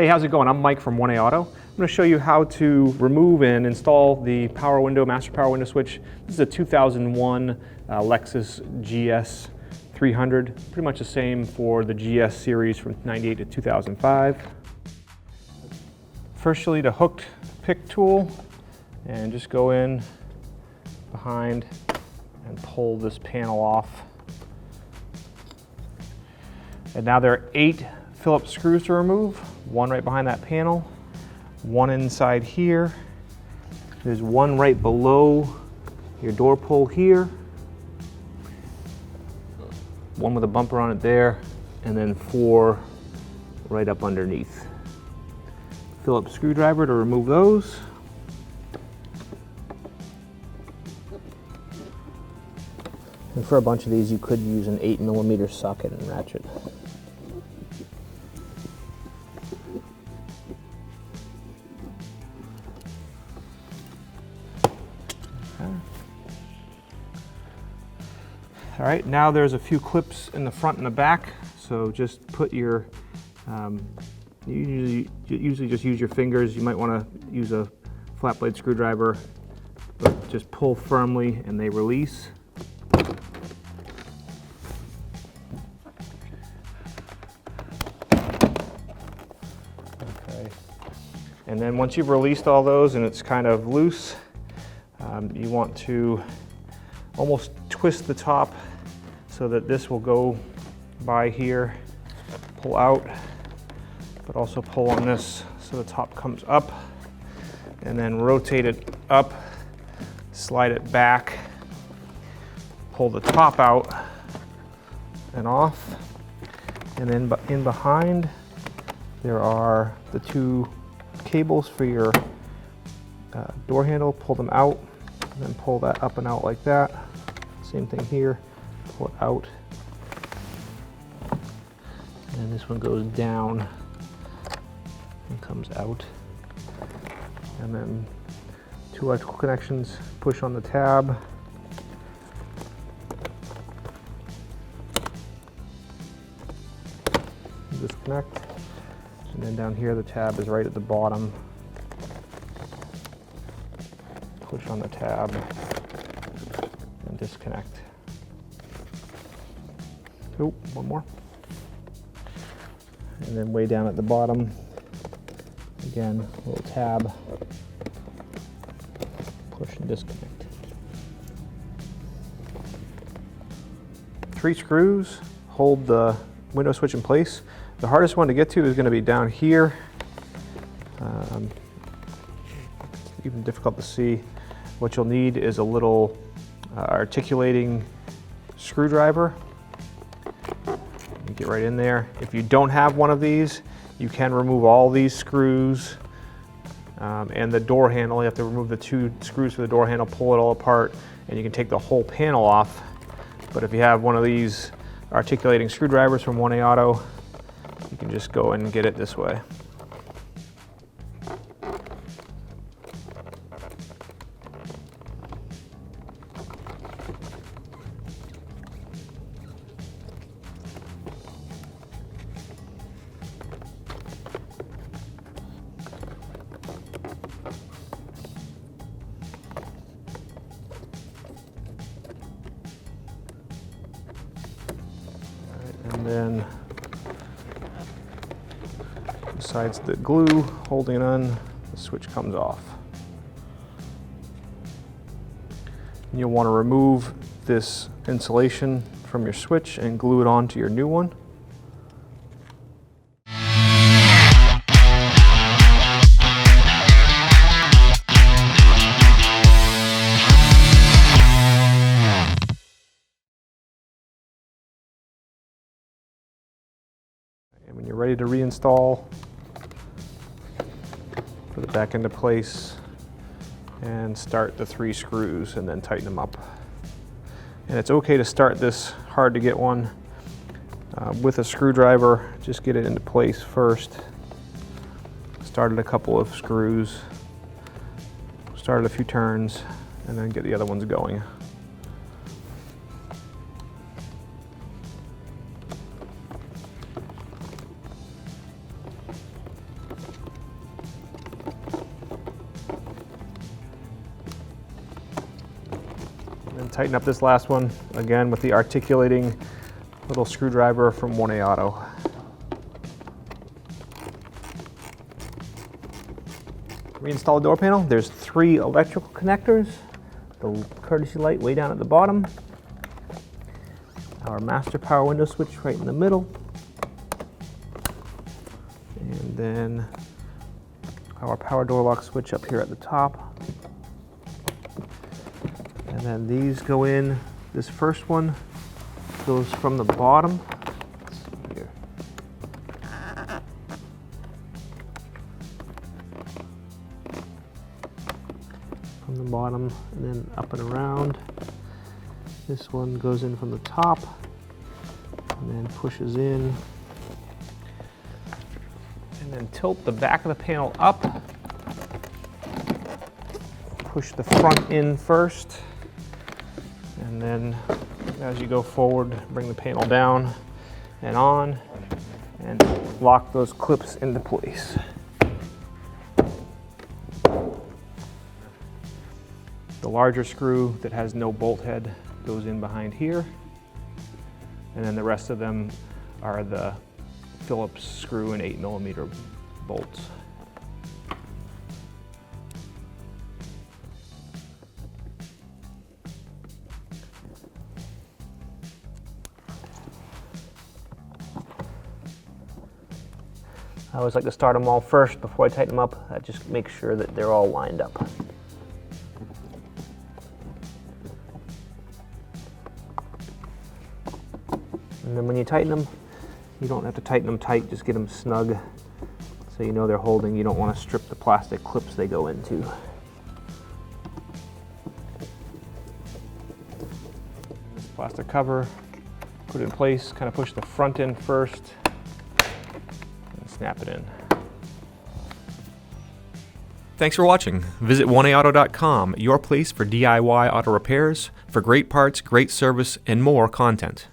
Hey, how's it going? I'm Mike from 1A Auto. I'm going to show you how to remove and install the power window, master power window switch. This is a 2001 Lexus GS300, pretty much the same for the GS series from 98 to 2005. First you'll need a hooked pick tool and just go in behind and pull this panel off. And now there are 8 Phillips screws to remove, one right behind that panel, one inside here, there's one right below your door pull here, one with a bumper on it there, and then 4 right up underneath. Phillips screwdriver to remove those. And for a bunch of these you could use an 8mm socket and ratchet. All right, now there's a few clips in the front and the back, so just put your, you usually just use your fingers. You might want to use a flat blade screwdriver, but just pull firmly and they release. Okay. And then once you've released all those and it's kind of loose, you want to almost twist the top so that this will go by here, pull out, but also pull on this so the top comes up, and then rotate it up, slide it back, pull the top out and off, and then in behind there are the 2 cables for your door handle. Pull them out, and then pull that up and out like that. Same thing here, pull it out, and this one goes down and comes out. And then 2 electrical connections, push on the tab, disconnect, and then down here the tab is right at the bottom. Push on the tab and disconnect. Oh, one more. And then way down at the bottom, again, a little tab, push and disconnect. 3 screws hold the window switch in place. The hardest one to get to is going to be down here. Even difficult to see. What you'll need is a little articulating screwdriver. You get right in there. If you don't have one of these, you can remove all these screws and the door handle. You have to remove the 2 screws for the door handle, pull it all apart, and you can take the whole panel off. But if you have one of these articulating screwdrivers from 1A Auto, you can just go and get it this way. And then besides the glue holding it on, the switch comes off. And you'll want to remove this insulation from your switch and glue it onto your new one. And when you're ready to reinstall, put it back into place and start the 3 screws and then tighten them up. And it's okay to start this hard to get one with a screwdriver. Just get it into place first. Started a couple of screws, started a few turns, and then get the other ones going. Tighten up this last one, again with the articulating little screwdriver from 1A Auto. Reinstall the door panel. There's 3 electrical connectors, the courtesy light way down at the bottom, our master power window switch right in the middle, and then our power door lock switch up here at the top. And then these go in. This first one goes from the bottom. Let's see here. From the bottom and then up and around. This one goes in from the top and then pushes in. And then tilt the back of the panel up. Push the front in first. And then as you go forward, bring the panel down and on and lock those clips into place. The larger screw that has no bolt head goes in behind here. And then the rest of them are the Phillips screw and 8mm bolts. I always like to start them all first before I tighten them up. That just makes sure that they're all lined up. And then when you tighten them, you don't have to tighten them tight, just get them snug so you know they're holding. You don't want to strip the plastic clips they go into. This plastic cover, put it in place, kind of push the front in first, and snap it in. Thanks for watching. Visit 1AAuto.com, your place for DIY auto repairs, for great parts, great service, and more content.